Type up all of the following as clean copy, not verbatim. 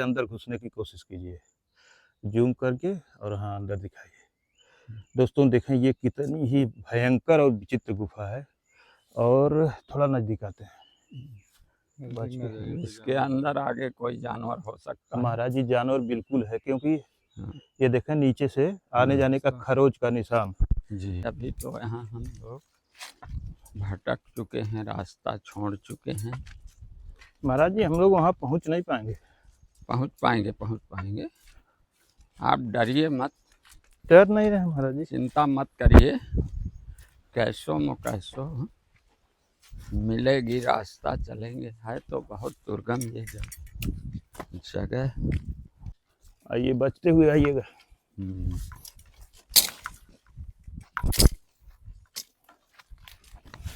अंदर घुसने की कोशिश कीजिए, जूम करके और हाँ अंदर दिखाइए। दोस्तों देखें ये कितनी ही भयंकर और विचित्र गुफा है। और थोड़ा नज़दीक आते हैं। बच के इसके अंदर आगे कोई जानवर हो सकता है। महाराज जी जानवर बिल्कुल है, क्योंकि हाँ। ये देखें नीचे से आने जाने का खरोच का निशान। जी अभी तो यहाँ हम लोग भटक चुके हैं, रास्ता छोड़ चुके हैं। महाराज जी हम लोग वहाँ पहुँच नहीं पाएंगे। पहुँच पाएंगे। आप डरिए मत, डर नहीं रहे महाराज जी, चिंता मत करिए। कैसो म कैसो मिलेगी रास्ता, चलेंगे। है तो बहुत दुर्गम ये जगह। आइए बचते हुए आइएगा।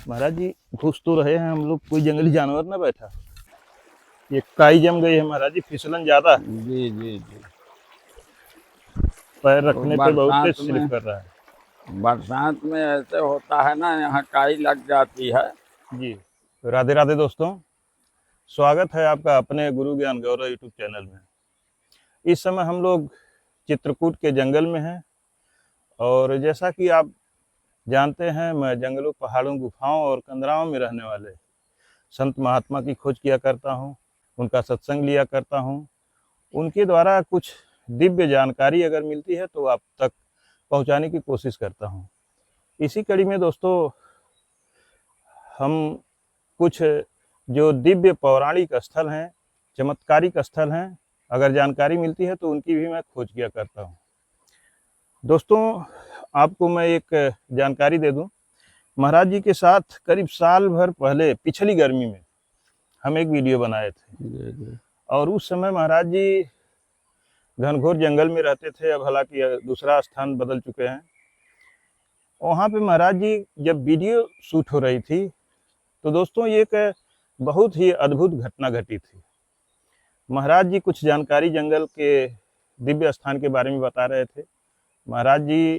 महाराज जी घुस तो रहे हैं हम लोग, कोई जंगली जानवर ना बैठा। ये काई जम गई है महाराज जी, फिसलन ज्यादा। जी जी जी, पैर रखने पे बहुत तेज बरसात स्लिप में कर रहा है। बरसात में ऐसे होता है ना, यहाँ काई लग जाती है। जी राधे राधे दोस्तों, स्वागत है आपका अपने गुरु ज्ञान गौरव यूट्यूब चैनल में। इस समय हम लोग चित्रकूट के जंगल में हैं और जैसा कि आप जानते हैं मैं जंगलों, पहाड़ों, गुफाओं और कंदराओं में रहने वाले संत महात्मा की खोज किया करता हूं, उनका सत्संग लिया करता हूं। उनके द्वारा कुछ दिव्य जानकारी अगर मिलती है तो आप तक पहुंचाने की कोशिश करता हूं। इसी कड़ी में दोस्तों हम कुछ जो दिव्य पौराणिक स्थल हैं, चमत्कारिक स्थल हैं, अगर जानकारी मिलती है तो उनकी भी मैं खोज किया करता हूं। दोस्तों आपको मैं एक जानकारी दे दूं, महाराज जी के साथ करीब साल भर पहले पिछली गर्मी में हम एक वीडियो बनाए थे। और उस समय महाराज जी घनघोर जंगल में रहते थे, अब हालांकि दूसरा स्थान बदल चुके हैं। वहाँ पे महाराज जी जब वीडियो शूट हो रही थी तो दोस्तों ये एक बहुत ही अद्भुत घटना घटी थी। महाराज जी कुछ जानकारी जंगल के दिव्य स्थान के बारे में बता रहे थे। महाराज जी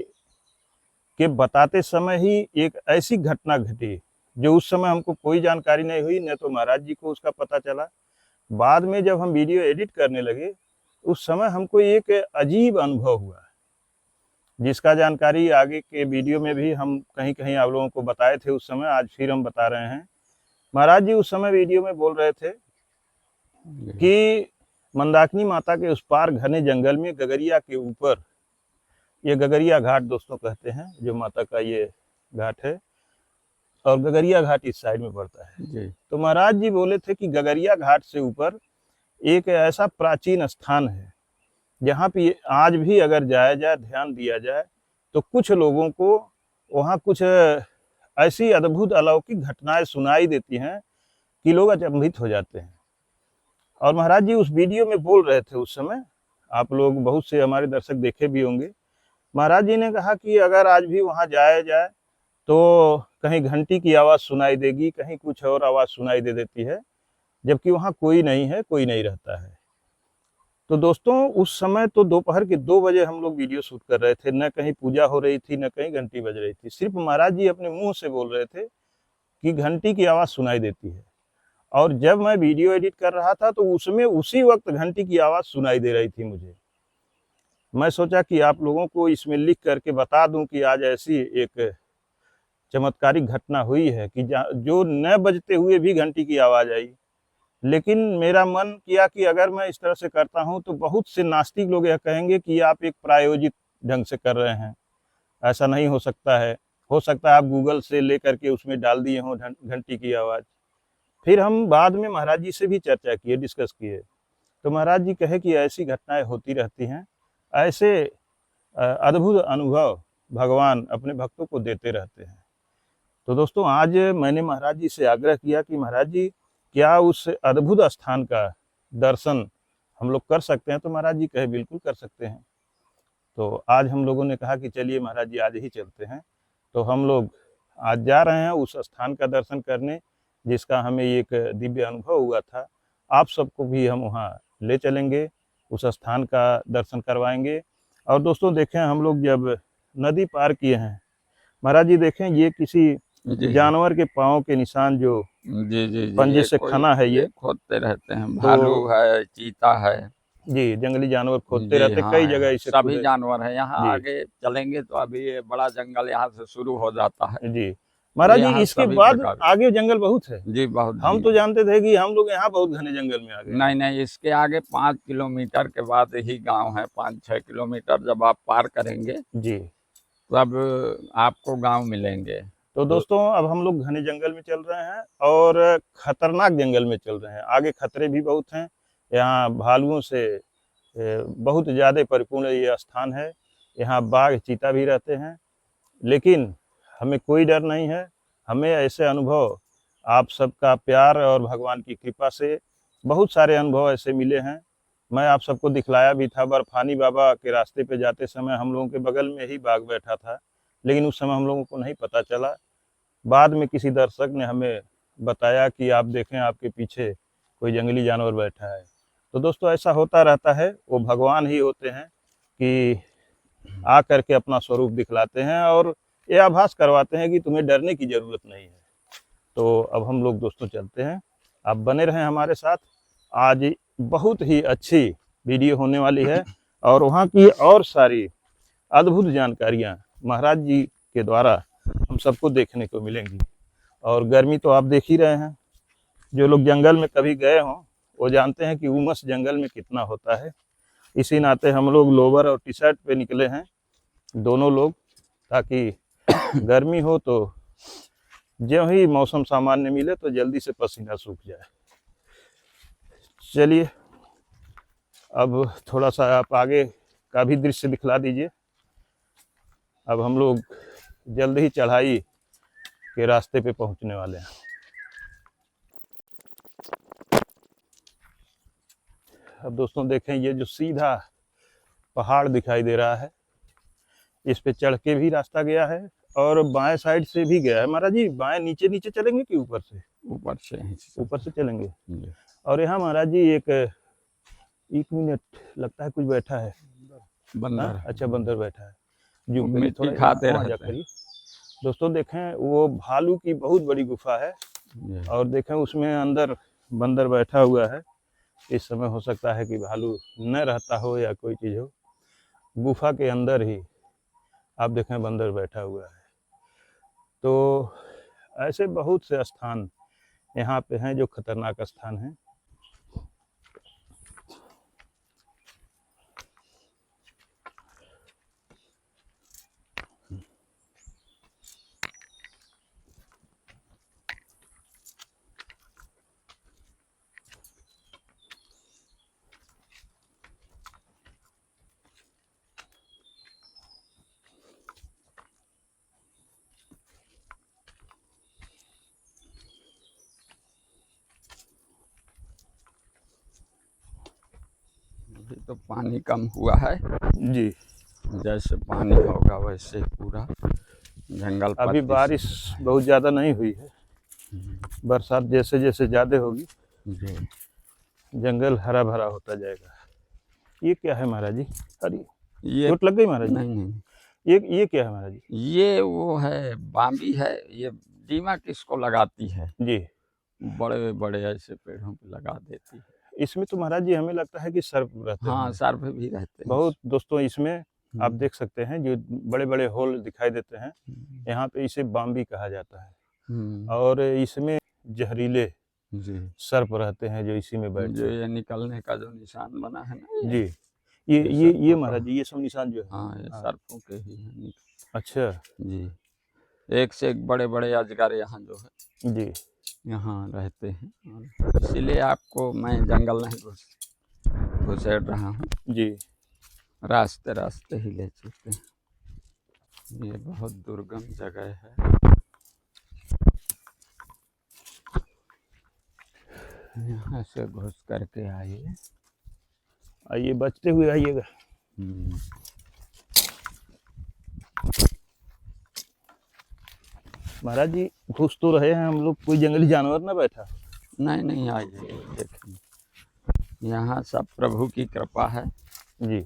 के बताते समय ही एक ऐसी घटना घटी जो उस समय हमको कोई जानकारी नहीं हुई, न तो महाराज जी को उसका पता चला। बाद में जब हम वीडियो एडिट करने लगे उस समय हमको एक अजीब अनुभव हुआ, जिसका जानकारी आगे के वीडियो में भी हम कहीं कहीं आप लोगों को बताए थे उस समय, आज फिर हम बता रहे हैं। महाराज जी उस समय वीडियो में बोल रहे थे कि मंदाकिनी माता के उस पार घने जंगल में गगरिया के ऊपर, ये गगरिया घाट दोस्तों कहते हैं जो माता का ये घाट है, और गगरिया घाट इस साइड में पड़ता है जी। तो महाराज जी बोले थे कि गगरिया घाट से ऊपर एक ऐसा प्राचीन स्थान है जहाँ पे आज भी अगर जाया जाए, ध्यान दिया जाए तो कुछ लोगों को वहाँ कुछ ऐसी अद्भुत अलौकिक घटनाएं सुनाई देती हैं कि लोग अचंभित हो जाते हैं। और महाराज जी उस वीडियो में बोल रहे थे उस समय, आप लोग बहुत से हमारे दर्शक देखे भी होंगे। महाराज जी ने कहा कि अगर आज भी वहाँ जाया जाए तो कहीं घंटी की आवाज़ सुनाई देगी, कहीं कुछ और आवाज़ सुनाई दे देती है, जबकि वहाँ कोई नहीं है, कोई नहीं रहता है। तो दोस्तों उस समय तो दोपहर के 2 बजे हम लोग वीडियो शूट कर रहे थे, न कहीं पूजा हो रही थी, न कहीं घंटी बज रही थी। सिर्फ महाराज जी अपने मुंह से बोल रहे थे कि घंटी की आवाज़ सुनाई देती है। और जब मैं वीडियो एडिट कर रहा था तो उसमें उसी वक्त घंटी की आवाज़ सुनाई दे रही थी मुझे। मैं सोचा कि आप लोगों को इसमें लिख करके बता दूं कि आज ऐसी एक चमत्कारिक घटना हुई है कि जो न बजते हुए भी घंटी की आवाज़ आई। लेकिन मेरा मन किया कि अगर मैं इस तरह से करता हूं तो बहुत से नास्तिक लोग यह कहेंगे कि आप एक प्रायोजित ढंग से कर रहे हैं, ऐसा नहीं हो सकता है। हो सकता है आप गूगल से ले करके उसमें डाल दिए हों घंटी की आवाज़। फिर हम बाद में महाराज जी से भी चर्चा किए, डिस्कस किए, तो महाराज जी कहे कि ऐसी घटनाएं होती रहती हैं, ऐसे अद्भुत अनुभव भगवान अपने भक्तों को देते रहते हैं। तो दोस्तों आज मैंने महाराज जी से आग्रह किया कि महाराज जी क्या उस अद्भुत स्थान का दर्शन हम लोग कर सकते हैं? तो महाराज जी कहे बिल्कुल कर सकते हैं। तो आज हम लोगों ने कहा कि चलिए महाराज जी आज ही चलते हैं। तो हम लोग आज जा रहे हैं उस स्थान का दर्शन करने जिसका हमें एक दिव्य अनुभव हुआ था। आप सबको भी हम वहाँ ले चलेंगे, उस स्थान का दर्शन करवाएंगे। और दोस्तों देखें हम लोग जब नदी पार किए हैं, महाराज जी देखें ये किसी जानवर के पाँव के निशान जो जी जी जी, पंजे से खना है, ये खोदते रहते हैं। भालू है, चीता है। जी, जंगली जानवर खोदते जी रहते, हाँ, कई जगह ऐसे सभी खुदे। जानवर हैं यहाँ। जी, आगे चलेंगे तो अभी ये बड़ा जंगल यहाँ से शुरू हो जाता है। जी। महाराज जी, यहाँ इसके सभी बाद प्रकार आगे जंगल बहुत है। जी बहुत हम जी। तो जानते थे कि हम लोग यहाँ बहुत घने जंगल में आ गए। नहीं नहीं, इसके आगे 5 किलोमीटर के बाद ही गांव है। 5-6 किलोमीटर जब आप पार करेंगे जी। तब आपको गांव मिलेंगे। तो दोस्तों, अब हम लोग घने जंगल में चल रहे हैं और खतरनाक जंगल में चल रहे हैं। आगे खतरे भी बहुत हैं। यहाँ भालुओं से बहुत ज़्यादा परिपूर्ण ये स्थान है। यहाँ बाघ, चीता भी रहते हैं, लेकिन हमें कोई डर नहीं है। हमें ऐसे अनुभव, आप सबका प्यार और भगवान की कृपा से बहुत सारे अनुभव ऐसे मिले हैं। मैं आप सबको दिखलाया भी था। बर्फानी बाबा के रास्ते पे जाते समय हम लोगों के बगल में ही बाघ बैठा था, लेकिन उस समय हम लोगों को नहीं पता चला। बाद में किसी दर्शक ने हमें बताया कि आप देखें, आपके पीछे कोई जंगली जानवर बैठा है। तो दोस्तों, ऐसा होता रहता है। वो भगवान ही होते हैं कि आ करके अपना स्वरूप दिखलाते हैं और ये आभास करवाते हैं कि तुम्हें डरने की ज़रूरत नहीं है। तो अब हम लोग दोस्तों चलते हैं। आप बने रहें हमारे साथ। आज बहुत ही अच्छी वीडियो होने वाली है और वहाँ की और सारी अद्भुत जानकारियाँ महाराज जी के द्वारा हम सबको देखने को मिलेंगी। और गर्मी तो आप देख ही रहे हैं। जो लोग जंगल में कभी गए हों वो जानते हैं कि उमस जंगल में कितना होता है। इसी नाते हम लोग लोवर और टी शर्ट पे निकले हैं दोनों लोग, ताकि गर्मी हो तो जो ही मौसम सामान्य मिले तो जल्दी से पसीना सूख जाए। चलिए, अब थोड़ा सा आप आगे का भी दृश्य दिखला दीजिए। अब हम लोग जल्द ही चढ़ाई के रास्ते पे पहुंचने वाले हैं। अब दोस्तों देखें, ये जो सीधा पहाड़ दिखाई दे रहा है, इस पे चढ़ के भी रास्ता गया है और बाएं साइड से भी गया है। महाराज जी, बाएं नीचे नीचे चलेंगे कि ऊपर से? ऊपर से ऊपर से चलेंगे। जी। और यहाँ महाराज जी एक मिनट, लगता है कुछ बैठा है। बंदर अच्छा, बंदर बैठा है। जूम करिए मिट्टी थोड़ा, खाते वहाँ जा रहते हैं। करिए। दोस्तों देखें, वो भालू की बहुत बड़ी गुफा है जी। और देखें उसमें अंदर बंदर बैठा हुआ है। इस समय हो सकता है कि भालू न रहता हो या कोई चीज़ हो। गुफा के अंदर ही आप देखें बंदर बैठा हुआ है। तो ऐसे बहुत से स्थान यहाँ पे हैं जो खतरनाक स्थान हैं। अभी तो पानी कम हुआ है जी, जैसे पानी होगा वैसे पूरा जंगल अभी बारिश बहुत ज़्यादा नहीं हुई है। बरसात जैसे जैसे ज़्यादा होगी जी जंगल हरा भरा होता जाएगा। ये क्या है महाराज जी? अरे, ये चोट लग गई महाराज जी? नहीं नहीं, ये क्या है महाराज जी? ये वो है बाम्बी है। ये दीमक किसको लगाती है, जी, बड़े बड़े ऐसे पेड़ों पे लगा देती है। इसमें तो महाराज जी हमें लगता है कि सर्प रहते हाँ, होंगे। सर्प भी रहते हैं। बहुत दोस्तों, इसमें आप हम्म, देख सकते हैं जो बड़े बड़े होल दिखाई देते हैं। हम्म, यहाँ पे इसे बाम्बी कहा जाता है हम्म, और इसमें जहरीले जी सर्प रहते हैं जो इसी में बैठते जो हैं। ये निकलने का जो निशान बना है ना, जी, ये ये सर्पों महाराज का। जी, ये सब निशान जो है। हाँ, ये हाँ, सर्पों के ही है। अच्छा। जी, एक से एक बड़े बड़े अजगर यहाँ जो है जी, यहाँ रहते हैं। और इसीलिए आपको मैं जंगल नहीं घुसेड़ रहा हूँ, जी, रास्ते रास्ते ही ले चलते हैं। ये बहुत दुर्गम जगह है। यहाँ से घुस करके आइए। आइए, बचते हुए आइएगा। महाराज जी, घुस तो रहे हैं हम लोग, कोई जंगली जानवर ना बैठा? नहीं नहीं, आइए देखिए, यहाँ सब प्रभु की कृपा है। जी,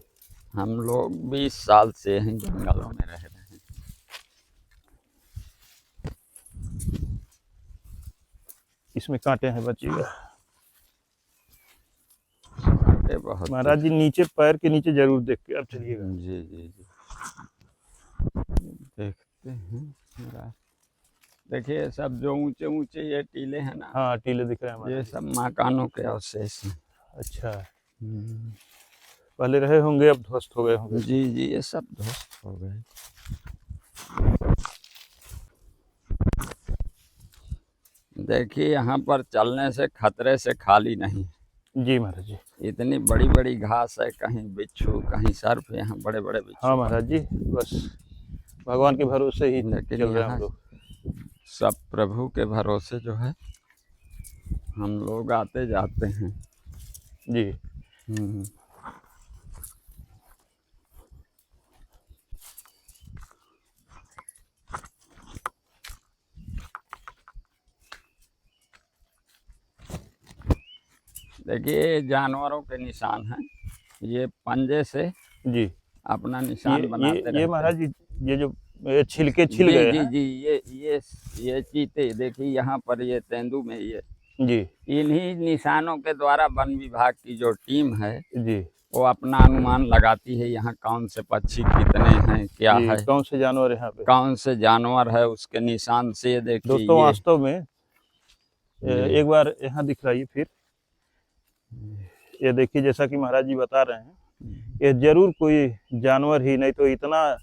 हम लोग 20 साल से हैं जंगलों में रह रहे हैं। इसमें कांटे हैं, बचिएगा। ये बहुत महाराज जी नीचे पैर के नीचे जरूर देख के अब चलिएगा। जी जी जी देखते हैं महाराज। देखिए ये सब जो ऊंचे ऊंचे ये टीले हैं ना, हाँ टीले दिख रहे हैं ये महाराज। सब मकानों के अवशेष हैं। अच्छा, पहले रहे होंगे अब ध्वस्त हो गए होंगे। जी जी ये सब ध्वस्त हो गए। देखिए यहाँ पर चलने से खतरे से खाली नहीं। जी महाराज जी। इतनी बड़ी बड़ी घास है, कहीं बिच्छू कहीं सर्प, यहाँ बड़े बड़े बिच्छू। हाँ महाराज जी, बस भगवान के भरोसे ही लेकिन चल रहे हैं यहाँ हम लोग। सब प्रभु के भरोसे जो है हम लोग आते जाते हैं। जी देखिए ये जानवरों के निशान हैं, ये पंजे से जी। अपना निशान बनाते रहते ये हैं। महाराज जी, ये जो छिलके छिल जी गए जी हैं। जी ये चीते देखिए यहाँ पर, ये तेंदू में ये जी इन्हीं निशानों के द्वारा वन विभाग की जो टीम है जी वो अपना अनुमान लगाती है यहाँ कौन से पक्षी कितने हैं, क्या जी, है, कौन से जानवर यहाँ पे। कौन से जानवर है, उसके निशान से ये देखिए। दोस्तों ये वास्तव में एक बार यहाँ दिखलाइए फिर। ये देखिए जैसा कि महाराज जी बता रहे हैं, ये जरूर कोई जानवर ही, नहीं तो इतना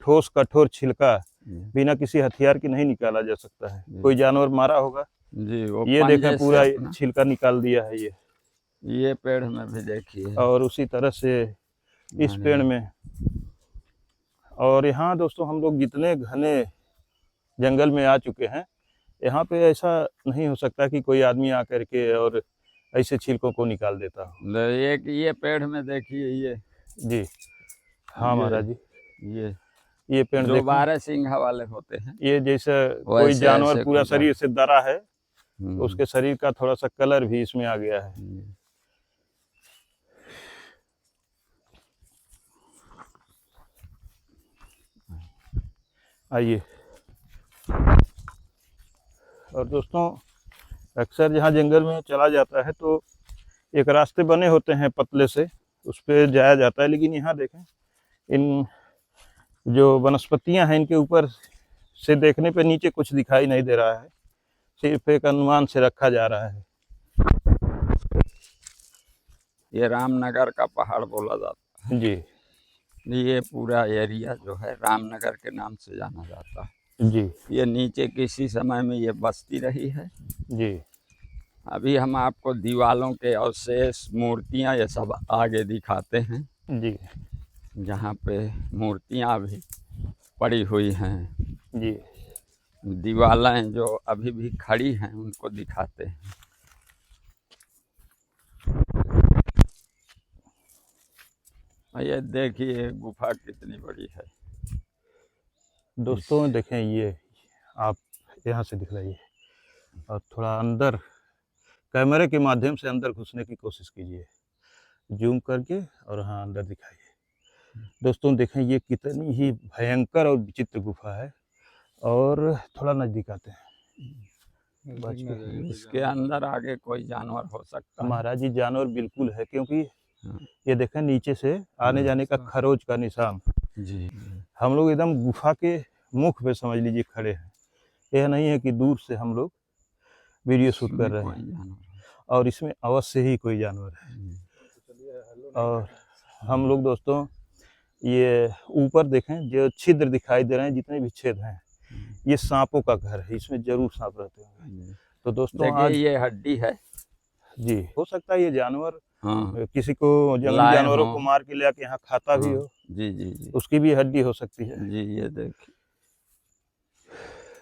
ठोस कठोर छिलका बिना किसी हथियार की नहीं निकाला जा सकता है। कोई जानवर मारा होगा। जी वो ये पंजे देखें से पूरा अपना- छिलका निकाल दिया है ये पेड़ में भी देखिए, और उसी तरह से इस पेड़ में। और यहाँ दोस्तों हम लोग जितने घने जंगल में आ चुके हैं, यहाँ पे ऐसा नहीं हो सकता कि कोई आदमी आकर के और ऐसे छिलकों को निकाल देता हो। ये पेड़ में देखिए ये। जी हाँ महाराज जी, ये पेड़ जो देखो, 12 सिंघा वाले होते हैं, ये जैसे कोई वैसे जानवर ऐसे पूरा कोई शरीर से दरा है, हम्म, उसके शरीर का थोड़ा सा कलर भी इसमें आ गया है। आइए। और दोस्तों अक्सर जहाँ जंगल में चला जाता है तो एक रास्ते बने होते हैं पतले से, उस पर जाया जाता है, लेकिन यहाँ देखें इन जो वनस्पतियाँ हैं इनके ऊपर से देखने पे नीचे कुछ दिखाई नहीं दे रहा है, सिर्फ एक अनुमान से रखा जा रहा है। ये रामनगर का पहाड़ बोला जाता है। जी ये पूरा एरिया जो है रामनगर के नाम से जाना जाता है। जी ये नीचे किसी समय में ये बस्ती रही है। जी अभी हम आपको दीवालों के अवशेष, मूर्तियाँ ये सब आगे दिखाते हैं, जी जहाँ पे मूर्तियाँ भी पड़ी हुई हैं। जी दीवालें जो अभी भी खड़ी हैं उनको दिखाते हैं। ये देखिए गुफा कितनी बड़ी है दोस्तों। देखें ये आप यहाँ से दिखलाइए और थोड़ा अंदर कैमरे के माध्यम से अंदर घुसने की कोशिश कीजिए, जूम करके, और हाँ अंदर दिखाइए। दोस्तों देखें ये कितनी ही भयंकर और विचित्र गुफा है। और थोड़ा नज़दीक आते हैं। इसके अंदर आगे कोई जानवर हो सकता है। महाराज जी जानवर बिल्कुल है, क्योंकि ये देखें नीचे से आने जाने का खरोच का निशान। जी हम लोग एकदम गुफा के मुख पे समझ लीजिए खड़े हैं। यह नहीं है कि दूर से हम लोग वीडियो शूट कर रहे हैं, और इसमें अवश्य ही कोई जानवर है। और हम लोग दोस्तों ये ऊपर देखें जो छिद्र दिखाई दे रहे हैं, जितने भी छेद हैं, ये सांपों का घर है, इसमें जरूर सांप रहते होंगे। तो दोस्तों आज ये हड्डी है जी, हो सकता है ये जानवर हाँ, किसी को जंगली जानवरों को मार के ले आके यहाँ खाता भी हो। जी जी जी उसकी भी हड्डी हो सकती है। जी ये देखिए।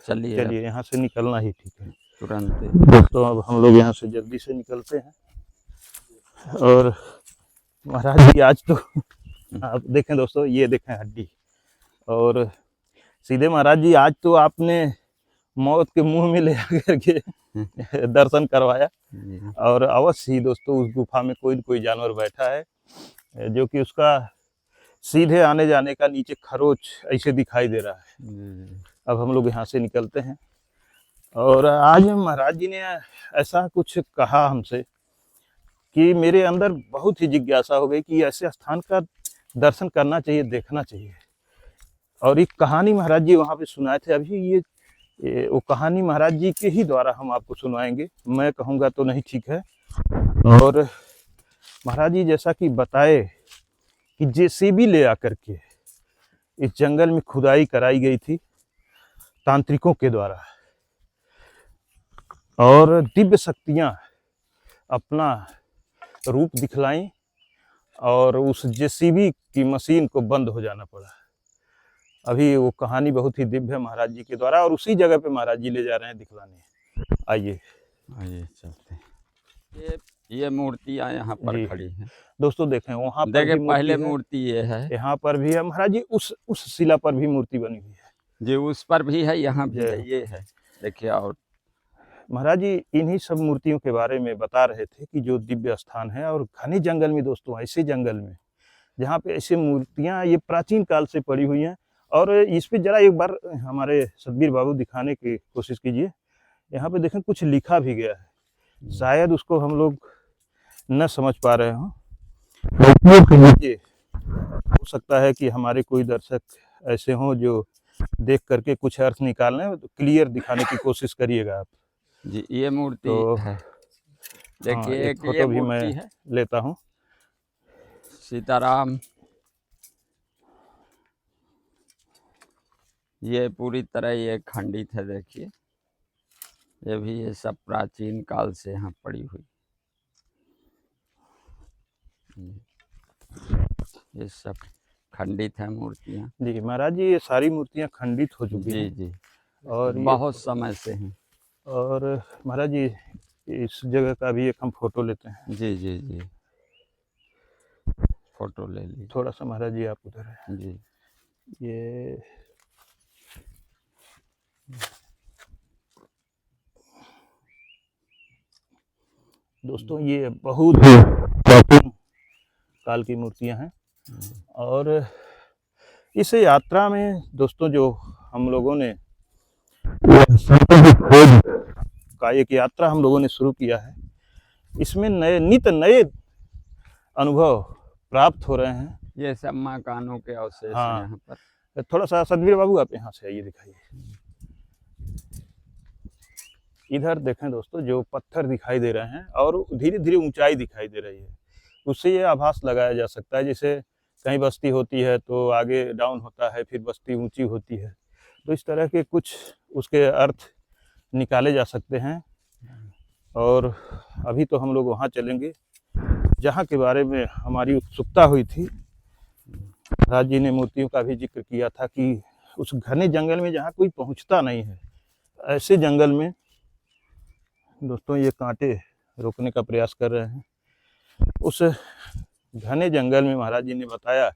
चलिए चलिए यहाँ से निकलना ही ठीक है तुरंत। तो अब हम लोग यहाँ से जल्दी से निकलते हैं। और महाराज जी आज तो आप देखें दोस्तों, ये देखें हड्डी, और सीधे महाराज जी आज तो आपने मौत के मुंह में ले आकर के दर्शन करवाया। और अवश्य ही दोस्तों उस गुफा में कोई न कोई जानवर बैठा है, जो कि उसका सीधे आने जाने का नीचे खरोच ऐसे दिखाई दे रहा है। अब हम लोग यहाँ से निकलते हैं। और आज महाराज जी ने ऐसा कुछ कहा हमसे कि मेरे अंदर बहुत ही जिज्ञासा हो गई कि ऐसे स्थान का दर्शन करना चाहिए, देखना चाहिए। और एक कहानी महाराज जी वहाँ पे सुनाए थे। अभी ये वो कहानी महाराज जी के ही द्वारा हम आपको सुनाएंगे, मैं कहूँगा तो नहीं ठीक है। और महाराज जी जैसा कि बताए कि जेसीबी ले आकर के इस जंगल में खुदाई कराई गई थी तांत्रिकों के द्वारा, और दिव्य शक्तियाँ अपना रूप दिखलाई और उस जेसीबी की मशीन को बंद हो जाना पड़ा। अभी वो कहानी बहुत ही दिव्य है महाराज जी के द्वारा, और उसी जगह पे महाराज जी ले जा रहे हैं दिखलाने। आइए आइए चलते हैं। ये मूर्तियाँ यहाँ जी। पर खड़ी हैं। दोस्तों देखें वहाँ पर देखिए भी पहले मूर्ति है, मूर्ति ये है यहाँ पर भी है महाराज जी, उस शिला पर भी मूर्ति बनी हुई है जी, उस पर भी है, यहाँ भी जय है, हो। ये है देखिए। और महाराज जी इन्हीं सब मूर्तियों के बारे में बता रहे थे कि जो दिव्य स्थान है, और घने जंगल में दोस्तों, ऐसे जंगल में जहाँ पे ऐसे मूर्तियाँ ये प्राचीन काल से पड़ी हुई हैं। और इस पे जरा एक बार हमारे सतबीर बाबू दिखाने की कोशिश कीजिए। यहाँ पे देखें कुछ लिखा भी गया है, शायद उसको हम लोग न समझ पा रहे हों। ये हो सकता है कि हमारे कोई दर्शक ऐसे हों जो देख करके कुछ अर्थ निकालने, तो क्लियर दिखाने की कोशिश करिएगा आप जी। ये मूर्ति तो है, हाँ, देखिए एक एक ये फोटो भी मैं मूर्ति है लेता हूँ। सीताराम। ये पूरी तरह ये खंडित है, देखिए ये भी, ये सब प्राचीन काल से यहाँ पड़ी हुई। ये सब खंडित है मूर्तियाँ जी महाराज जी, ये सारी मूर्तियाँ खंडित हो चुकी जी हैं जी, और ये बहुत समय से हैं। और महाराज जी इस जगह का भी एक हम फोटो लेते हैं। जी जी जी, फोटो ले लीजिए थोड़ा सा महाराज जी आप उधर है। जी। ये दोस्तों ये बहुत प्राचीन काल की मूर्तियां हैं। और इस यात्रा में दोस्तों जो हम लोगों ने खोज का एक यात्रा हम लोगों ने शुरू किया है, इसमें नित नए अनुभव प्राप्त हो रहे हैं। ये सब मकानों के अवशेष हाँ। हैं यहाँ पर। थोड़ा सा सतबीर बाबू आप यहाँ से आइए, दिखाइए। इधर देखें दोस्तों, जो पत्थर दिखाई दे रहे हैं और धीरे धीरे ऊंचाई दिखाई दे रही है, उससे ये आभास लगाया जा सकता है जैसे कहीं बस्ती होती है तो आगे डाउन होता है, फिर बस्ती ऊंची होती है, तो इस तरह के कुछ उसके अर्थ निकाले जा सकते हैं। और अभी तो हम लोग वहाँ चलेंगे जहाँ के बारे में हमारी उत्सुकता हुई थी। राज जी ने मूर्तियों का भी जिक्र किया था कि उस घने जंगल में जहाँ कोई पहुँचता नहीं है, ऐसे जंगल में दोस्तों ये कांटे रोकने का प्रयास कर रहे हैं। उस घने जंगल में महाराज जी ने बताया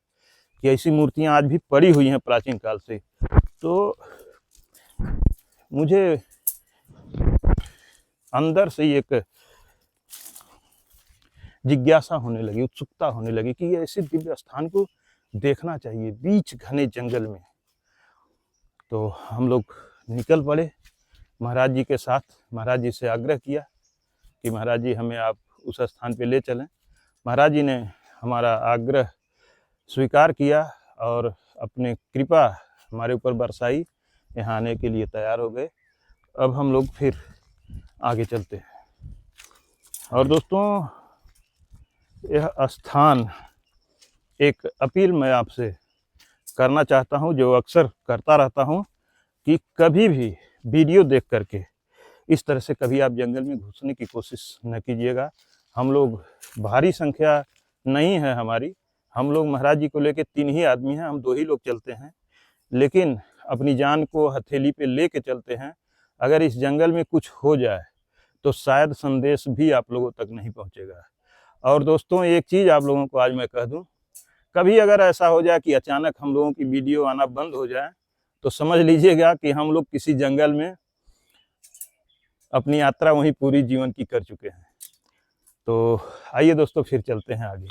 कि ऐसी मूर्तियां आज भी पड़ी हुई हैं प्राचीन काल से। तो मुझे अंदर से एक जिज्ञासा होने लगी, उत्सुकता होने लगी कि ये ऐसे दिव्य स्थान को देखना चाहिए बीच घने जंगल में। तो हम लोग निकल पड़े महाराज जी के साथ। महाराज जी से आग्रह किया कि महाराज जी हमें आप उस स्थान पे ले चलें। महाराज जी ने हमारा आग्रह स्वीकार किया और अपने कृपा हमारे ऊपर बरसाई, यहाँ आने के लिए तैयार हो गए। अब हम लोग फिर आगे चलते हैं। और दोस्तों यह स्थान, एक अपील मैं आपसे करना चाहता हूँ, जो अक्सर करता रहता हूँ, कि कभी भी वीडियो देख करके इस तरह से कभी आप जंगल में घुसने की कोशिश न कीजिएगा। हम लोग भारी संख्या नहीं है हमारी, हम लोग महाराज जी को लेके 3 ही आदमी हैं, हम 2 ही लोग चलते हैं, लेकिन अपनी जान को हथेली पे लेके चलते हैं। अगर इस जंगल में कुछ हो जाए तो शायद संदेश भी आप लोगों तक नहीं पहुंचेगा। और दोस्तों एक चीज़ आप लोगों को आज मैं कह दूं, कभी अगर ऐसा हो जाए कि अचानक हम लोगों की वीडियो आना बंद हो जाए तो समझ लीजिएगा कि हम लोग किसी जंगल में अपनी यात्रा वहीं पूरी जीवन की कर चुके हैं। तो आइए दोस्तों फिर चलते हैं आगे।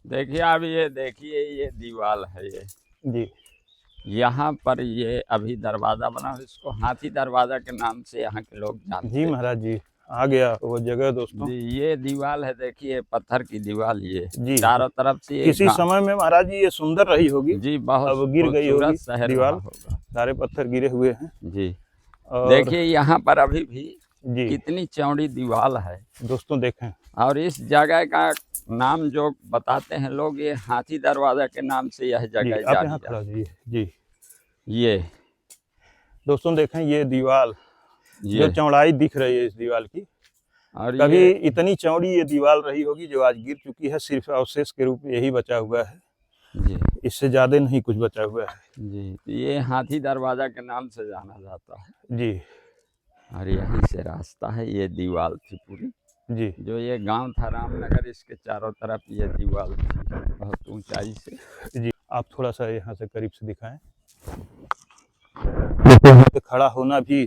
देखिए अब ये देखिए, ये दीवार है ये जी, यहाँ पर ये अभी दरवाज़ा बना है, इसको हाथी दरवाज़ा के नाम से यहाँ के लोग जानते जी हैं। महाराज जी, आ गया वो जगह दोस्तों। जी ये दीवार है, देखिए पत्थर की दीवार, ये जी चारों तरफ से एक किसी समय में महाराज जी ये सुंदर रही होगी, जी बहुत अब गिर गई होगी खूबसूरत शहर दीवार, रहा होगा। सारे पत्थर गिरे हुए हैं। जी और देखिए यहाँ पर अभी भी जी कितनी चौड़ी दीवार है, दोस्तों देखें। और इस जगह का नाम जो बताते हैं लोग, ये हाथी दरवाजा के नाम से यह जी जगह आप जानी यहाँ खड़ा हो जाइए। जी ये दोस्तों देखें, ये दीवार जो चौड़ाई दिख रही है इस दीवार की, और कभी ये इतनी चौड़ी ये दीवार रही होगी जो आज गिर चुकी है। सिर्फ अवशेष के रूप में यही बचा हुआ है, जी इससे ज्यादा नहीं कुछ बचा हुआ है। जी तो ये हाथी दरवाजा के नाम से जाना जाता है। जी और यहीं से रास्ता है, ये दीवार थी पूरी, जी जो ये गांव था रामनगर, इसके चारों तरफ ये दीवार थी बहुत ऊंचाई से। जी आप थोड़ा सा यहाँ से करीब से दिखाएं। यहाँ पे खड़ा होना भी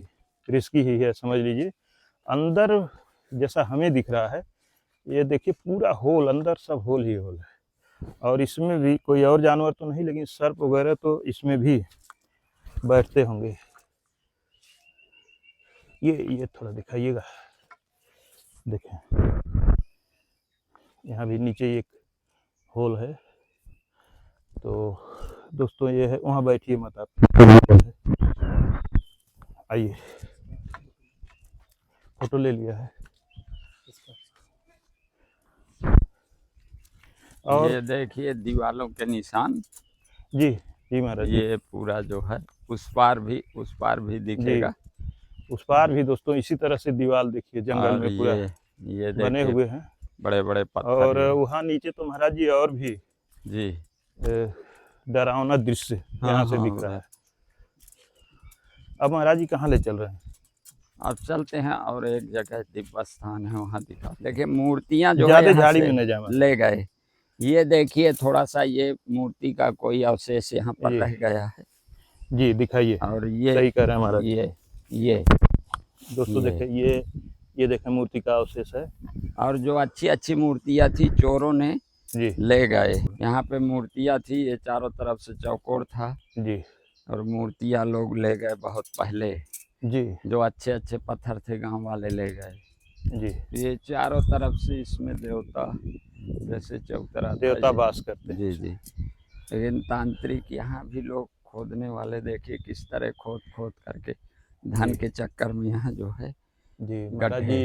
रिस्की ही है, समझ लीजिए। अंदर जैसा हमें दिख रहा है, ये देखिए पूरा होल, अंदर सब होल ही होल है। और इसमें भी कोई और जानवर तो नहीं, लेकिन सर्प वगैरह तो इसमें भी बैठते होंगे। ये थोड़ा दिखाइएगा, देखें यहाँ भी नीचे एक होल है। तो दोस्तों ये है, वहाँ बैठिए मत आप, आइए फोटो ले लिया है। और ये देखिए दीवालों के निशान, जी जी महाराज जी, ये पूरा जो है उस पार भी दिखेगा। उस पार भी दोस्तों इसी तरह से दीवार देखिए जंगल और में पूरा ये बने देखिए हुए हैं। बड़े बड़े पत्थर, और वहाँ नीचे तो महाराज जी और भी जी डरावना दृश्य हाँ, यहाँ से हाँ, दिख रहा है। अब महाराज जी कहाँ ले चल रहे हैं? अब चलते हैं और एक जगह दिव्य स्थान है, वहाँ दिखा। देखिए मूर्तियाँ जो ज्यादा है यहाँ झाड़ी से में न जाए। ले गए। ये देखिए थोड़ा सा ये मूर्ति का कोई अवशेष यहाँ पर जी। रह गया है। जी दिखाइए, और ये सही कह रहे हैं महाराज। ये दोस्तों ये। देखिए, ये देखें मूर्ति का अवशेष है। और जो अच्छी अच्छी मूर्तियाँ थी चोरों ने जी ले गए। यहाँ पे मूर्तियाँ थी, ये चारों तरफ से चौकोर था, जी और मूर्तियाँ लोग ले गए बहुत पहले। जी जो अच्छे अच्छे पत्थर थे गांव वाले ले गए। जी ये चारों तरफ से इसमें देवता जैसे चौतरा था देवता ये। वास करते हैं। जी जी। लेकिन तांत्रिक यहाँ भी लोग खोदने वाले देखिए किस तरह खोद खोद करके धन के चक्कर में यहाँ जो है। जी महाराज जी,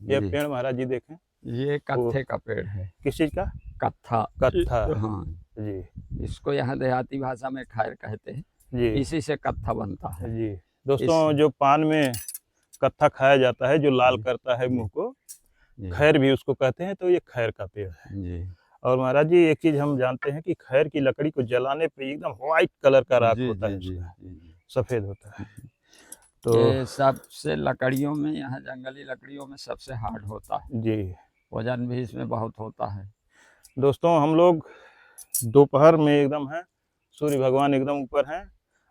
ये पेड़ महाराज जी देखें, ये कत्थे का पेड़ है। किस चीज का? कत्था। कत्था। हाँ जी इसको यहाँ देहाती भाषा में खैर कहते हैं। जी इसी से कत्था बनता है। जी दोस्तों, जो पान में कत्था खाया जाता है, जो लाल करता है मुंह को, खैर भी उसको कहते हैं। तो ये खैर का पेड़ है। जी। और महाराज जी एक चीज हम जानते हैं कि खैर की लकड़ी को जलाने पे एकदम व्हाइट कलर का राख होता है, सफेद होता है। तो ये सबसे लकड़ियों में, यहाँ जंगली लकड़ियों में सबसे हार्ड होता है जी, वजन भी इसमें बहुत होता है। दोस्तों हम लोग दोपहर में एकदम हैं, सूर्य भगवान एकदम ऊपर हैं,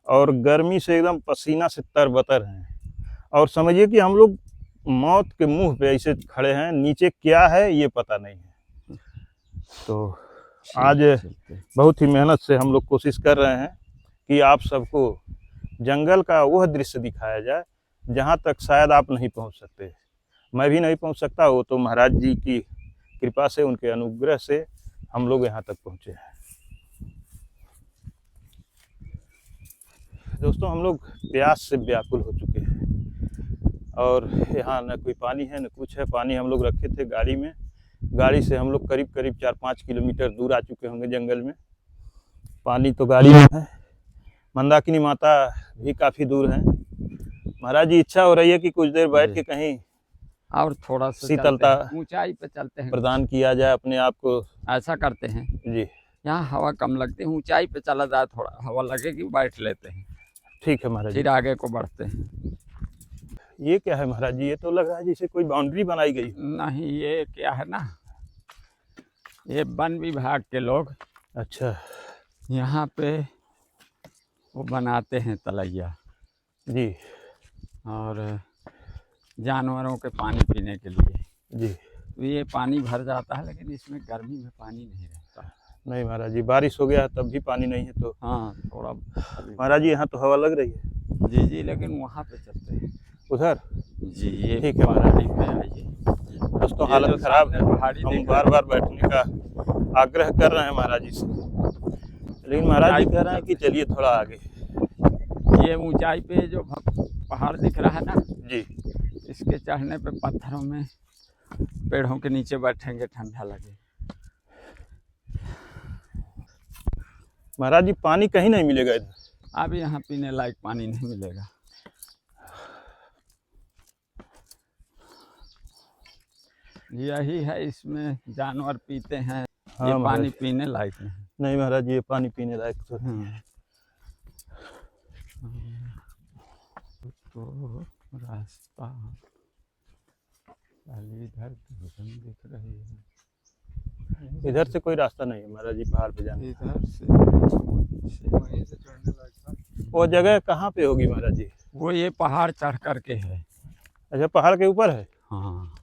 और गर्मी से एकदम पसीना से तरबतर हैं। और समझिए कि हम लोग मौत के मुंह पे ऐसे खड़े हैं, नीचे क्या है ये पता नहीं है। तो आज बहुत ही मेहनत से हम लोग कोशिश कर रहे हैं कि आप सबको जंगल का वह दृश्य दिखाया जाए जहाँ तक शायद आप नहीं पहुँच सकते, मैं भी नहीं पहुँच सकता। वो तो महाराज जी की कृपा से, उनके अनुग्रह से हम लोग यहाँ तक पहुँचे हैं। दोस्तों हम लोग प्यास से व्याकुल हो चुके हैं, और यहाँ न कोई पानी है न कुछ है। पानी हम लोग रखे थे गाड़ी में, गाड़ी से हम लोग करीब करीब 4-5 किलोमीटर दूर आ चुके होंगे जंगल में। पानी तो गाड़ी में है। मंदाकिनी माता भी काफ़ी दूर हैं। महाराज जी इच्छा हो रही है कि कुछ देर बैठ के कहीं और थोड़ा सा शीतलता ऊंचाई पे चलते हैं, प्रदान किया जाए अपने आप को। ऐसा करते हैं जी यहाँ हवा कम लगती है, ऊंचाई पे चला जाए, थोड़ा हवा लगेगी, बैठ लेते हैं, ठीक है महाराज जी। फिर आगे को बढ़ते हैं। ये क्या है महाराज जी? ये तो लग रहा है जैसे कोई बाउंड्री बनाई गई। नहीं ये क्या है ना, ये वन विभाग के लोग अच्छा यहाँ पे वो बनाते हैं तलैया जी, और जानवरों के पानी पीने के लिए। जी तो ये पानी भर जाता है, लेकिन इसमें गर्मी में पानी नहीं रहता। नहीं महाराज जी, बारिश हो गया तब भी पानी नहीं है तो। हाँ थोड़ा महाराज जी यहाँ तो हवा लग रही है। जी जी, लेकिन वहाँ पे चलते हैं उधर। जी ये ठीक है पहाड़ी पे आइए। दोस्तों, ये हालत जो खराब है। सामने पहाड़ी हम दिख बार रहा बार बैठने का आग्रह कर रहे हैं महाराज जी से, लेकिन महाराज जी कह रहे हैं कि चलिए थोड़ा आगे। है, ये ऊंचाई पे जो पहाड़ दिख रहा है ना, जी इसके चढ़ने पे पत्थरों में पेड़ों के नीचे बैठेंगे, ठंडा लगे। महाराज जी, पानी कहीं नहीं मिलेगा इधर? अब यहाँ पीने लायक पानी नहीं मिलेगा। यही है, इसमें जानवर पीते हैं। हाँ ये महाराज। पानी पीने लायक नहीं। नहीं महाराज जी, ये पानी पीने लायक तो नहीं है। तो रास्ता इधर दिख रही है, इधर से कोई रास्ता नहीं है महाराज जी पहाड़ पे जाने का। इधर से वहीं से चढ़ने लायक। वो जगह कहाँ पे होगी महाराज जी? वो ये पहाड़ चढ़ करके है। अच्छा, पहाड़ के ऊपर है? हाँ,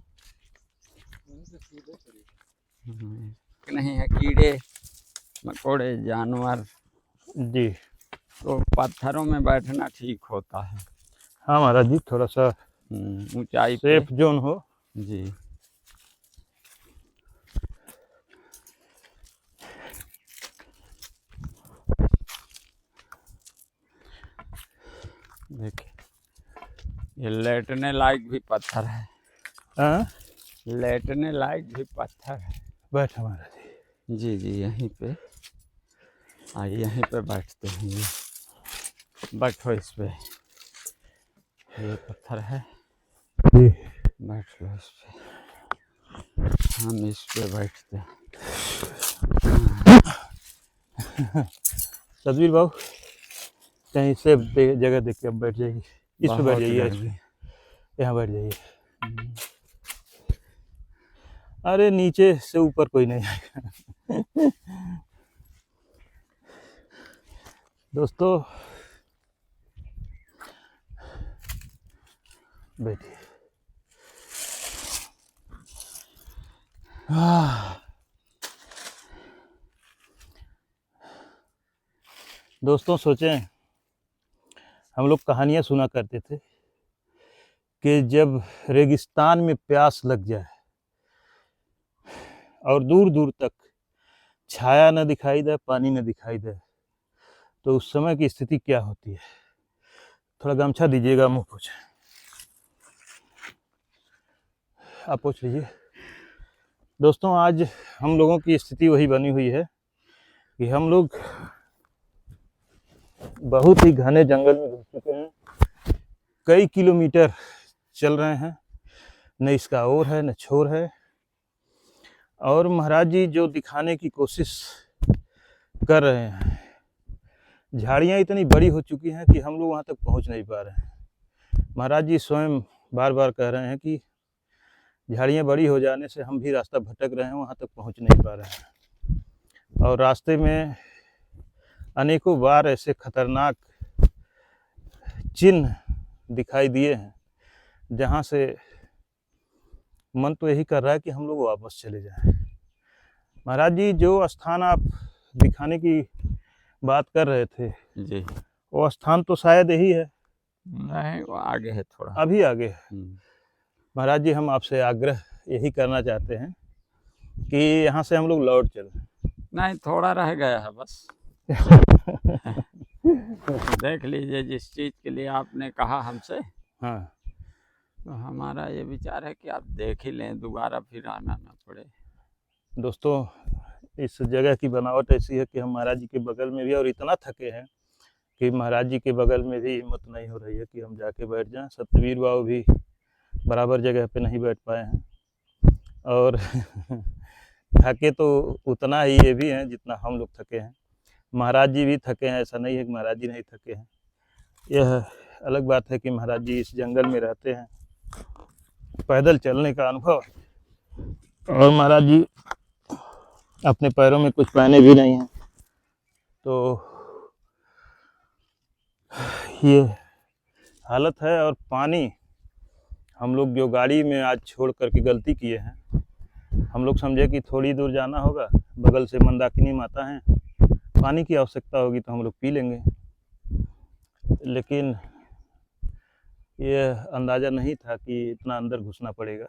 नहीं है, कीड़े मकोड़े जानवर, जी तो पत्थरों में बैठना ठीक होता है। हाँ महाराज जी, थोड़ा सा ऊंचाई पे। सेफ जोन हो। जी देखिए, ये लेटने लायक भी पत्थर है। हाँ, लेटने लायक भी पत्थर है। बैठ महाराज जी। जी जी, यहीं पे आइए, यहीं पे बैठते हैं। ये बैठो इस पे, ये पत्थर है, जी बैठ लो इस पे। हम इस पे बैठते हैं। सतवीर बाबू, कहीं से जगह देख के अब बैठ जाइए। इस पे बैठ जाइए, इस पे, यहाँ बैठ जाइए। अरे नीचे से ऊपर कोई नहीं आएगा। दोस्तों बैठिए। दोस्तों, सोचें, हम लोग कहानियाँ सुना करते थे कि जब रेगिस्तान में प्यास लग जाए और दूर दूर तक छाया न दिखाई दे, पानी न दिखाई दे, तो उस समय की स्थिति क्या होती है? थोड़ा गमछा दीजिएगा, मुंह पोछे। आप पोछ लीजिए। दोस्तों, आज हम लोगों की स्थिति वही बनी हुई है कि हम लोग बहुत ही घने जंगल में घुस चुके हैं। कई किलोमीटर चल रहे हैं, न इसका ओर है न छोर है। और महाराज जी जो दिखाने की कोशिश कर रहे हैं, झाड़ियाँ इतनी बड़ी हो चुकी हैं कि हम लोग वहाँ तक पहुँच नहीं पा रहे हैं। महाराज जी स्वयं बार बार कह रहे हैं कि झाड़ियाँ बड़ी हो जाने से हम भी रास्ता भटक रहे हैं, वहाँ तक पहुँच नहीं पा रहे हैं। और रास्ते में अनेकों बार ऐसे खतरनाक चिन्ह दिखाई दिए हैं जहाँ से मन तो यही कर रहा है कि हम लोग वापस चले जाएं। महाराज जी, जो स्थान आप दिखाने की बात कर रहे थे जी, वो स्थान तो शायद यही है। नहीं, वो आगे है थोड़ा। अभी आगे है। महाराज जी, हम आपसे आग्रह यही करना चाहते हैं कि यहाँ से हम लोग लौट चलें। नहीं, थोड़ा रह गया है बस। देख लीजिए, जिस चीज़ के लिए आपने कहा हमसे, हाँ, तो हमारा ये विचार है कि आप देख ही लें, दोबारा फिर आना ना पड़े। दोस्तों, इस जगह की बनावट ऐसी है कि हम महाराज जी के बगल में भी और इतना थके हैं कि महाराज जी के बगल में भी हिम्मत नहीं हो रही है कि हम जाके बैठ जाएं। सत्यवीर बाबू भी बराबर जगह पे नहीं बैठ पाए हैं और थके तो उतना ही ये भी हैं जितना हम लोग थके हैं। महाराज जी भी थके हैं, ऐसा नहीं है कि महाराज जी नहीं थके हैं। यह अलग बात है कि महाराज जी इस जंगल में रहते हैं, पैदल चलने का अनुभव, और महाराज जी अपने पैरों में कुछ पहने भी नहीं हैं। तो ये हालत है। और पानी हम लोग जो गाड़ी में आज छोड़ करके गलती किए हैं, हम लोग समझे कि थोड़ी दूर जाना होगा, बगल से मंदाकिनी माता हैं, पानी की आवश्यकता होगी तो हम लोग पी लेंगे। लेकिन ये अंदाज़ा नहीं था कि इतना अंदर घुसना पड़ेगा।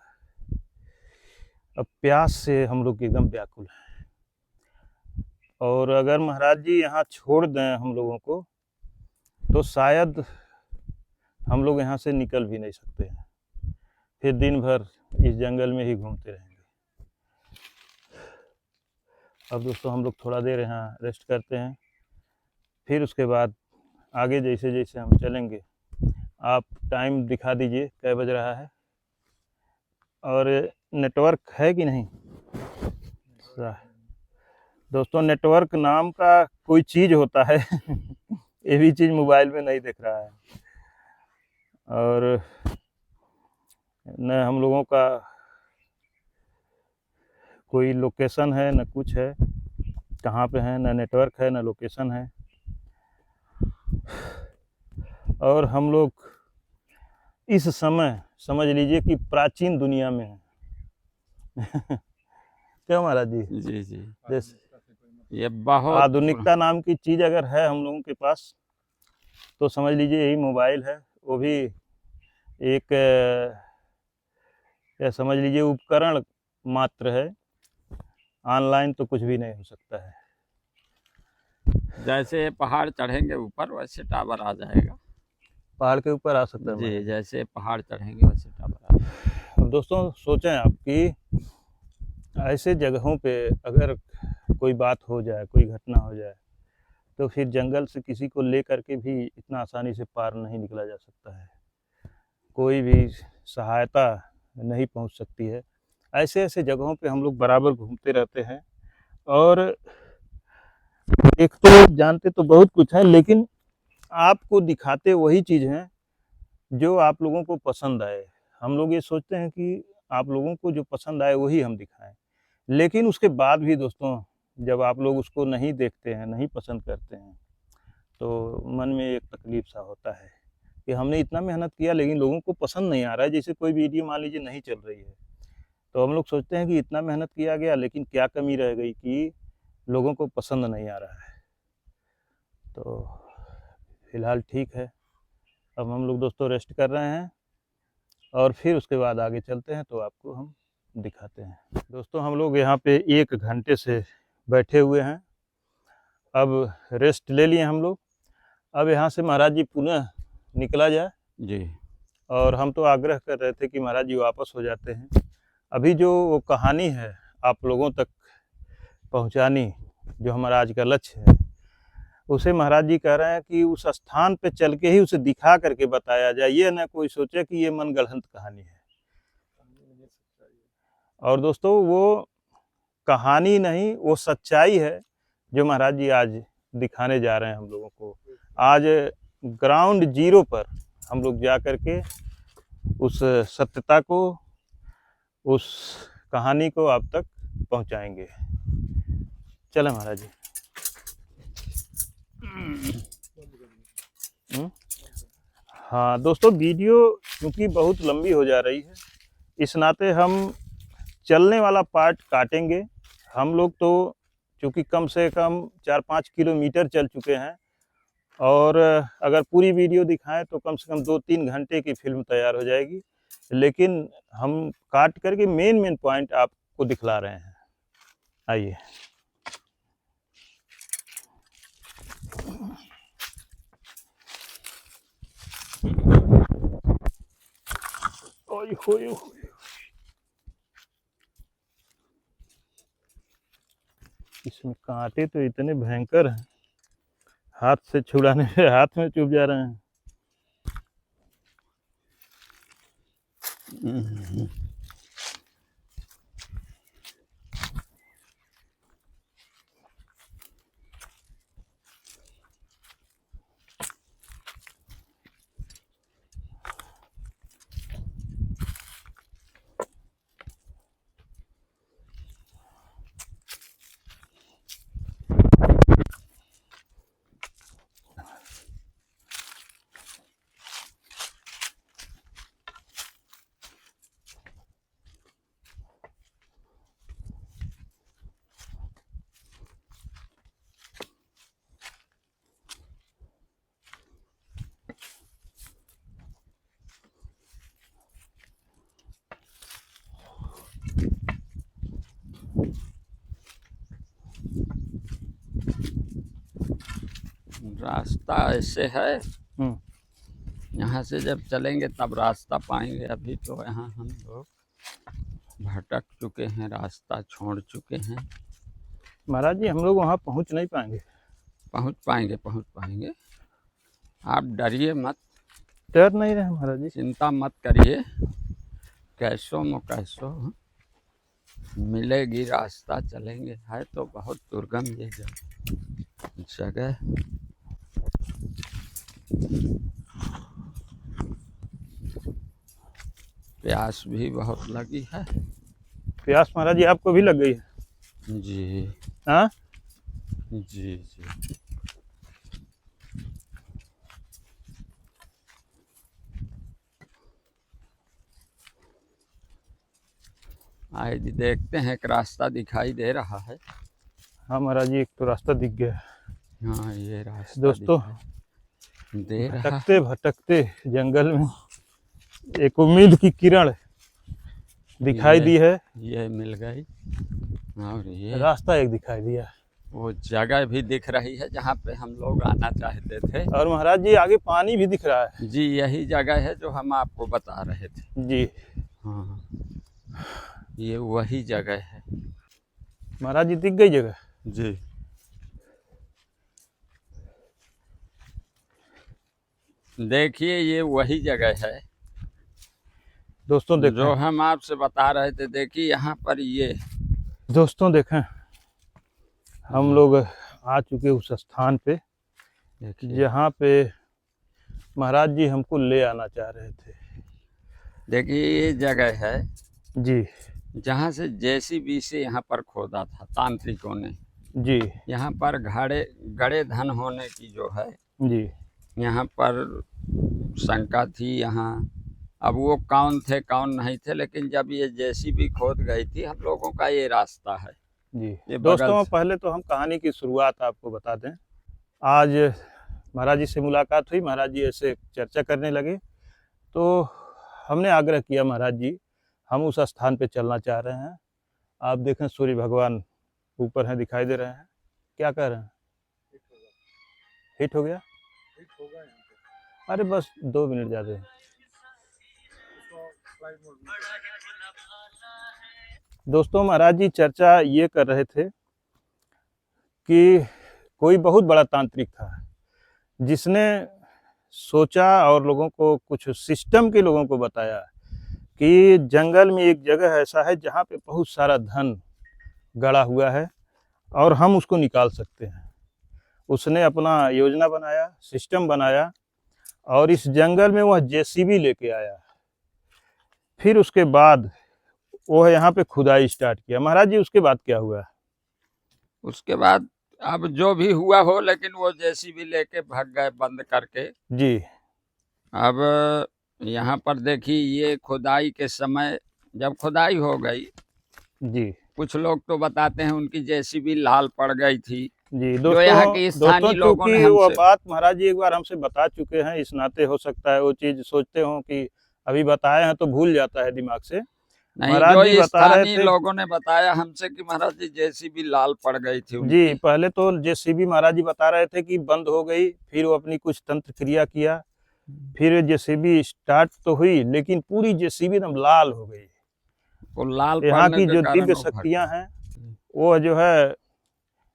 अब प्यास से हम लोग एकदम व्याकुल हैं, और अगर महाराज जी यहाँ छोड़ दें हम लोगों को तो शायद हम लोग यहाँ से निकल भी नहीं सकते हैं, फिर दिन भर इस जंगल में ही घूमते रहेंगे। अब दोस्तों हम लोग थोड़ा देर यहाँ रेस्ट करते हैं, फिर उसके बाद आगे जैसे जैसे हम चलेंगे। आप टाइम दिखा दीजिए कै बज रहा है, और नेटवर्क है कि नहीं। दोस्तों नेटवर्क नाम का कोई चीज़ होता है ये भी चीज़ मोबाइल में नहीं दिख रहा है, और न हम लोगों का कोई लोकेशन है न कुछ है, कहाँ पे है, न नेटवर्क है न लोकेशन है, और हम लोग इस समय समझ लीजिए कि प्राचीन दुनिया में है क्यों महाराज जी। जी जी, जैसे ये बहुत आधुनिकता नाम की चीज़ अगर है हम लोगों के पास तो समझ लीजिए यही मोबाइल है, वो भी एक या समझ लीजिए उपकरण मात्र है। ऑनलाइन तो कुछ भी नहीं हो सकता है। जैसे पहाड़ चढ़ेंगे ऊपर वैसे टावर आ जाएगा। पहाड़ के ऊपर आ सकता है जी, जैसे पहाड़ चढ़ेंगे वैसे टावर आ जाएगा। अब दोस्तों सोचें आप कि ऐसे जगहों पे अगर कोई बात हो जाए, कोई घटना हो जाए, तो फिर जंगल से किसी को ले करके भी इतना आसानी से पार नहीं निकला जा सकता है, कोई भी सहायता नहीं पहुंच सकती है। ऐसे ऐसे जगहों पे हम लोग बराबर घूमते रहते हैं, और एक तो जानते तो बहुत कुछ है, लेकिन आपको दिखाते वही चीज़ हैं जो आप लोगों को पसंद आए। हम लोग ये सोचते हैं कि आप लोगों को जो पसंद आए वही हम दिखाएं, लेकिन उसके बाद भी दोस्तों जब आप लोग उसको नहीं देखते हैं, नहीं पसंद करते हैं, तो मन में एक तकलीफ सा होता है कि हमने इतना मेहनत किया लेकिन लोगों को पसंद नहीं आ रहा है। जैसे कोई वीडियो मान लीजिए नहीं चल रही है, तो हम लोग सोचते हैं कि इतना मेहनत किया गया लेकिन क्या कमी रह गई कि लोगों को पसंद नहीं आ रहा है। तो फिलहाल ठीक है, अब हम लोग दोस्तों रेस्ट कर रहे हैं, और फिर उसके बाद आगे चलते हैं तो आपको हम दिखाते हैं। दोस्तों हम लोग यहाँ पे 1 घंटे से बैठे हुए हैं, अब रेस्ट ले लिए हम लोग। अब यहाँ से महाराज जी पुनः निकला जाए जी, और हम तो आग्रह कर रहे थे कि महाराज जी वापस हो जाते हैं। अभी जो वो कहानी है आप लोगों तक पहुँचानी, जो हमारा आज का लक्ष्य है, उसे महाराज जी कह रहे हैं कि उस स्थान पे चल के ही उसे दिखा करके बताया जाए, ये ना कोई सोचे कि ये मनगढ़ंत कहानी है। और दोस्तों वो कहानी नहीं, वो सच्चाई है जो महाराज जी आज दिखाने जा रहे हैं हम लोगों को। आज ग्राउंड जीरो पर हम लोग जा करके उस सत्यता को, उस कहानी को आप तक पहुंचाएंगे। चले महाराज जी। हाँ दोस्तों, वीडियो क्योंकि बहुत लंबी हो जा रही है, इस नाते हम चलने वाला पार्ट काटेंगे। हम लोग तो चूँकि कम से कम 4-5 किलोमीटर चल चुके हैं, और अगर पूरी वीडियो दिखाएं तो कम से कम 2-3 घंटे की फिल्म तैयार हो जाएगी, लेकिन हम काट करके मेन पॉइंट आपको दिखला रहे हैं। आइए। ओए होए होए, इसमें कांटे तो इतने भयंकर हैं, हाथ से छुड़ाने पे हाथ में चुभ जा रहे हैं। रास्ता ऐसे है, हम्म, यहाँ से जब चलेंगे तब रास्ता पाएंगे। अभी तो यहाँ हम लोग भटक चुके हैं, रास्ता छोड़ चुके हैं। महाराज जी हम लोग वहाँ पहुँच नहीं पाएंगे। पहुँच पाएंगे, पहुँच पाएंगे। आप डरिए मत, डर नहीं रहे महाराज जी। चिंता मत करिए। कैसो म कैसो मिलेगी रास्ता, चलेंगे। है तो बहुत दुर्गम ये जगह। प्यास भी बहुत लगी है। प्यास महाराज जी आपको भी लग गई है? जी हाँ, जी जी। आए जी, देखते हैं, एक रास्ता दिखाई दे रहा है। हाँ महाराज जी एक तो रास्ता दिख गया है। हाँ, ये रास्ता दोस्तों दिखाई दे रहा है। भटकते भटकते जंगल में एक उम्मीद की किरण दिखाई दी है। ये मिल गई, और ये रास्ता एक दिखाई दिया, वो जगह भी दिख रही है जहाँ पे हम लोग आना चाहते थे। और महाराज जी आगे पानी भी दिख रहा है। जी, यही जगह है जो हम आपको बता रहे थे। जी हाँ, ये वही जगह है। महाराज जी दिख गई जगह। जी, देखिए ये वही जगह है दोस्तों जो देखें, हम आपसे बता रहे थे। देखिए यहाँ पर ये, दोस्तों देखें, हम लोग आ चुके उस स्थान पे देखिए जहाँ पे महाराज जी हमको ले आना चाह रहे थे। देखिए ये जगह है जी जहाँ से जेसीबी से यहाँ पर खोदा था तांत्रिकों ने। जी यहाँ पर गड़े धन होने की जो है, जी यहाँ पर शंका थी। यहाँ अब वो कौन थे कौन नहीं थे, लेकिन जब ये जेसीबी खोद गई थी, हम लोगों का ये रास्ता है। जी ये दोस्तों से। पहले तो हम कहानी की शुरुआत आपको बता दें। आज महाराज जी से मुलाकात हुई, महाराज जी ऐसे चर्चा करने लगे तो हमने आग्रह किया, महाराज जी हम उस स्थान पे चलना चाह रहे हैं। आप देखें सूर्य भगवान ऊपर हैं, दिखाई दे रहे हैं। क्या कह रहे हैं? हिट हो गया? अरे बस 2 मिनट ज़्यादा है। दोस्तों महाराज जी चर्चा ये कर रहे थे कि कोई बहुत बड़ा तांत्रिक था जिसने सोचा और लोगों को, कुछ सिस्टम के लोगों को बताया कि जंगल में एक जगह ऐसा है जहाँ पे बहुत सारा धन गड़ा हुआ है और हम उसको निकाल सकते हैं। उसने अपना योजना बनाया, सिस्टम बनाया और इस जंगल में वह जेसीबी लेके आया। फिर उसके बाद वो यहाँ पे खुदाई स्टार्ट किया। महाराज जी उसके बाद क्या हुआ? उसके बाद अब जो भी हुआ हो, लेकिन वो जेसीबी लेके भाग गए बंद करके। जी अब यहाँ पर देखिए, ये खुदाई के समय जब खुदाई हो गई, जी कुछ लोग तो बताते हैं उनकी जेसीबी लाल पड़ गई थी। जी जो यहाँ के स्थानीय लोगों ने चूंकि वो हमसे, बात महाराज जी एक बार हमसे बता चुके हैं, इस नाते हो सकता है वो चीज सोचते हो कि अभी बताए हैं तो भूल जाता है दिमाग से। नहीं, महाराज जो जी बता रहे स्थानीय थे, लोगों ने बताया हमसे कि महाराज जी जेसीबी लाल पड़ गई थी उनकी। जी पहले तो जेसीबी महाराज जी बता रहे थे कि बंद हो गई, फिर वो अपनी कुछ तंत्र क्रिया किया, फिर जेसीबी स्टार्ट तो हुई लेकिन पूरी जेसीबी एकदम लाल हो गई। वो लाल यहाँ पड़ने की के जो कारण दिव्य वो भाग शक्तियाँ गए। हैं वो जो है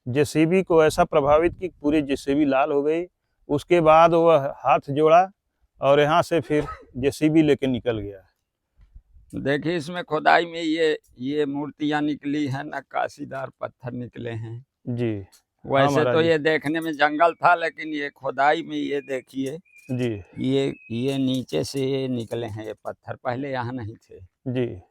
जेसीबी को ऐसा प्रभावित की पूरी जेसीबी लाल हो गई। उसके बाद वह हाथ जोड़ा और यहाँ से फिर जेसीबी लेके निकल गया। देखिए इसमें खुदाई में ये मूर्तियां निकली हैं, नक्काशीदार पत्थर निकले हैं। जी वैसे महाराज तो जी। ये देखने में जंगल था, लेकिन ये खुदाई में ये देखिए, जी ये नीचे से ये निकले हैं। ये पत्थर पहले यहाँ नहीं थे, जी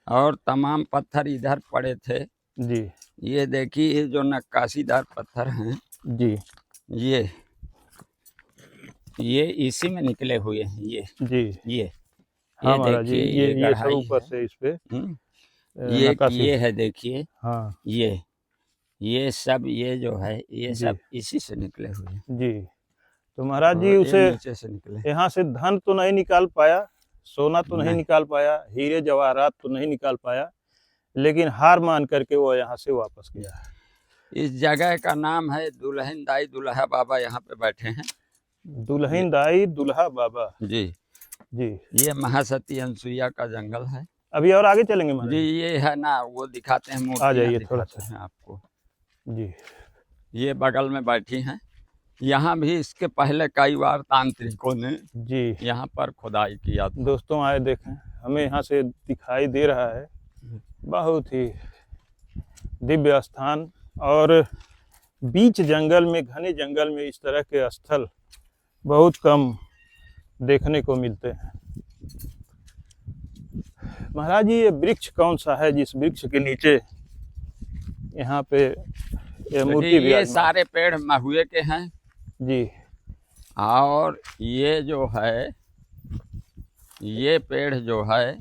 और तमाम पत्थर इधर पड़े थे। जी ये देखिए, ये जो नक्काशीदार पत्थर हैं, जी ये इसी में निकले हुए हैं। जी ये हाँ महाराज जी, देखिए, ये सब गढ़ाई ऊपर है। से इस पे नक्काशी। ये है, देखिए। हाँ ये सब, ये जो है, ये जी सब इसी से निकले हुए हैं। जी तो महाराज जी और ये उसे नीचे से निकले। यहाँ से धन तो नहीं निकाल पाया, सोना तो नहीं नहीं। निकाल पाया, हीरे जवाहरात तो नहीं निकाल पाया, लेकिन हार मान करके वो यहाँ से वापस गया। इस जगह का नाम है दुल्हन दाई दुल्हा बाबा, यहाँ पे बैठे हैं दुल्हन दाई दुल्हा बाबा। जी। जी। ये महासती अनसुईया का जंगल है अभी और आगे चलेंगे महाराज जी। ये है ना, वो दिखाते हैं, आ मूर्तियाँ जाइए थोड़ा दिखाते सा। हैं आपको। जी। ये बगल में बैठी हैं। यहाँ भी इसके पहले कई बार तांत्रिकों ने जी यहाँ पर खुदाई किया था। दोस्तों आए देखें, हमें यहाँ से दिखाई दे रहा है बहुत ही दिव्य स्थान, और बीच जंगल में, घने जंगल में इस तरह के स्थल बहुत कम देखने को मिलते हैं। महाराज जी, ये वृक्ष कौन सा है जिस वृक्ष के नीचे यहाँ पे ये मूर्ति ये विराजमान? सारे पेड़ महुए के हैं जी। और ये जो है, ये पेड़ जो है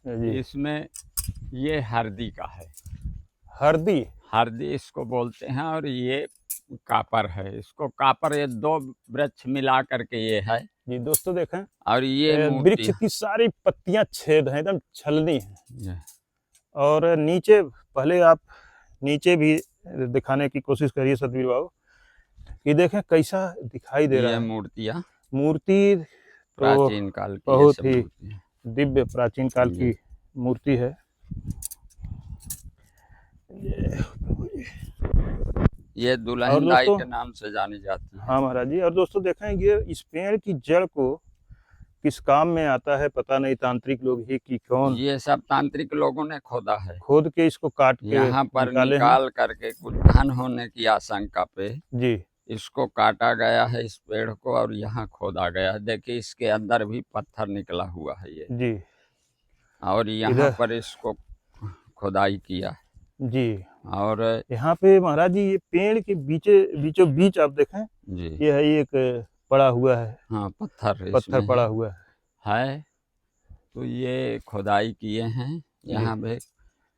जी। इसमें ये हरदी का है। हरदी? हरदी इसको बोलते हैं। और ये कापर है, इसको कापर, ये दो वृक्ष मिला करके ये है जी दोस्तों देखें, और ये वृक्ष की सारी पत्तियां छेद हैं, एकदम छलनी है। ये और नीचे, पहले आप नीचे भी दिखाने की कोशिश करिए सतबीर बाबू, कि देखें कैसा दिखाई दे रहा है। मूर्तियाँ मूर्ति तो प्राचीन काल की, बहुत ही मूर्तियाँ दिव्य प्राचीन काल की मूर्ति है। ये दुल्हन दाई के नाम से जानी जाती है। हाँ महाराज जी। और दोस्तों देखें, ये इस पेड़ की जड़ को किस काम में आता है पता नहीं, तांत्रिक लोग ही कि कौन, ये सब तांत्रिक लोगों ने खोदा है, खोद के इसको काट के यहाँ पर निकाल करके कुछ धन होने की आशंका पे जी इसको काटा गया है, इस पेड़ को, और यहाँ खोदा गया है। देखिए इसके अंदर भी पत्थर निकला हुआ है ये जी। और यहाँ पर इसको खुदाई किया जी। और यहाँ पे महाराज जी, ये पेड़ के बीचों बीच आप देखें जी, ये है एक पड़ा हुआ है। हाँ, पत्थर पत्थर पड़ा हुआ है। तो ये खुदाई किए हैं यहाँ पे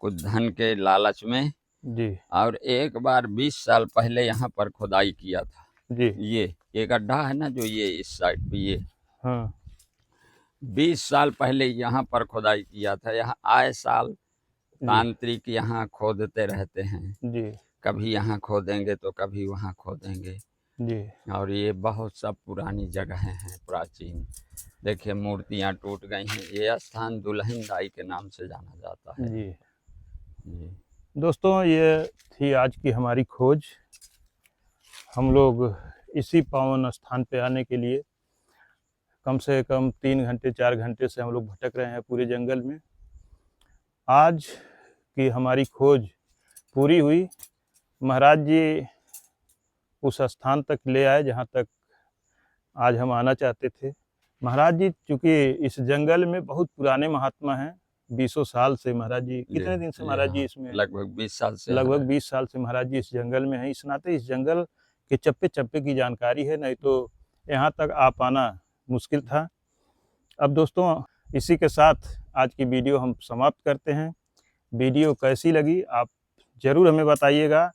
कुछ धन के लालच में जी। और एक बार 20 साल पहले यहाँ पर खुदाई किया था जी। ये गड्ढा है ना जो ये इस साइड पे, ये हाँ 20 साल पहले यहाँ पर खुदाई किया था। यहाँ आए साल तांत्रिक यहाँ खोदते रहते हैं जी। कभी यहाँ खोदेंगे तो कभी वहाँ खोदेंगे जी। और ये बहुत सब पुरानी जगहें हैं प्राचीन। देखिए मूर्तियाँ टूट गई हैं। ये स्थान दुल्हन दाई के नाम से जाना जाता है। जी। जी दोस्तों, ये थी आज की हमारी खोज। हम लोग इसी पावन स्थान पे आने के लिए कम से कम 3 घंटे 4 घंटे से हम लोग भटक रहे हैं पूरे जंगल में। आज की हमारी खोज पूरी हुई। महाराज जी उस स्थान तक ले आए जहाँ तक आज हम आना चाहते थे। महाराज जी चूँकि इस जंगल में बहुत पुराने महात्मा हैं, 20 साल से महाराज जी, कितने दिन से महाराज जी इसमें? लगभग 20 साल से, लगभग 20 साल से महाराज जी इस जंगल में हैं। इस नाते इस जंगल के चप्पे चप्पे की जानकारी है, नहीं तो यहाँ तक आ पाना मुश्किल था। अब दोस्तों, इसी के साथ आज की वीडियो हम समाप्त करते हैं। वीडियो कैसी लगी आप ज़रूर हमें बताइएगा।